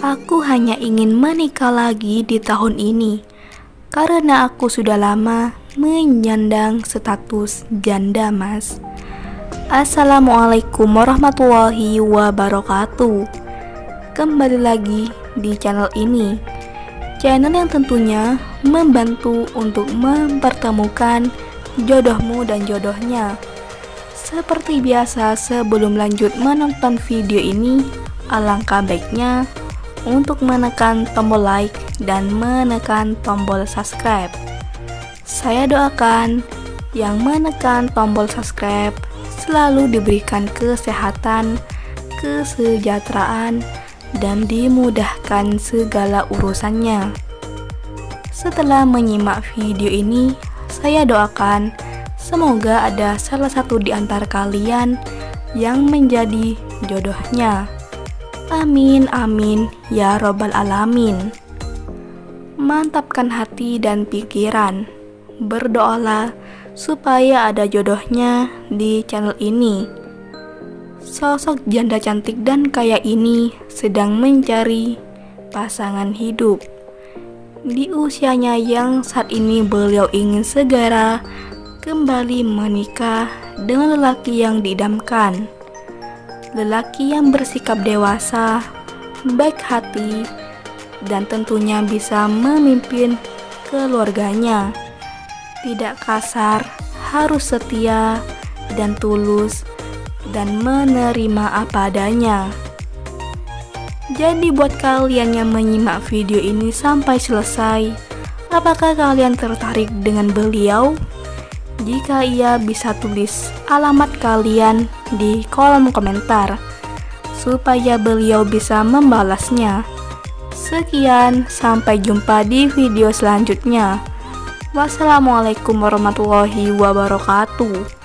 Aku hanya ingin menikah lagi di tahun ini karena aku sudah lama menyandang status janda, Mas. Assalamualaikum warahmatullahi wabarakatuh. Kembali lagi di channel ini, channel yang tentunya membantu untuk mempertemukan jodohmu dan jodohnya. Seperti biasa, sebelum lanjut menonton video ini, alangkah baiknya untuk menekan tombol like dan menekan tombol subscribe. Saya doakan yang menekan tombol subscribe selalu diberikan kesehatan, kesejahteraan, dan dimudahkan segala urusannya. Setelah menyimak video ini, saya doakan semoga ada salah satu di antara kalian yang menjadi jodohnya. Amin amin ya robbal alamin. Mantapkan hati dan pikiran. Berdoalah supaya ada jodohnya di channel ini. Sosok janda cantik dan kaya ini sedang mencari pasangan hidup. Di usianya yang saat ini, beliau ingin segera kembali menikah dengan lelaki yang diidamkan. Lelaki yang bersikap dewasa, baik hati, dan tentunya bisa memimpin keluarganya. Tidak kasar, harus setia dan tulus, dan menerima apa adanya. Jadi buat kalian yang menyimak video ini sampai selesai, apakah kalian tertarik dengan beliau? Jika iya, bisa tulis alamat kalian di kolom komentar supaya beliau bisa membalasnya. Sekian, sampai jumpa di video selanjutnya. Wassalamualaikum warahmatullahi wabarakatuh.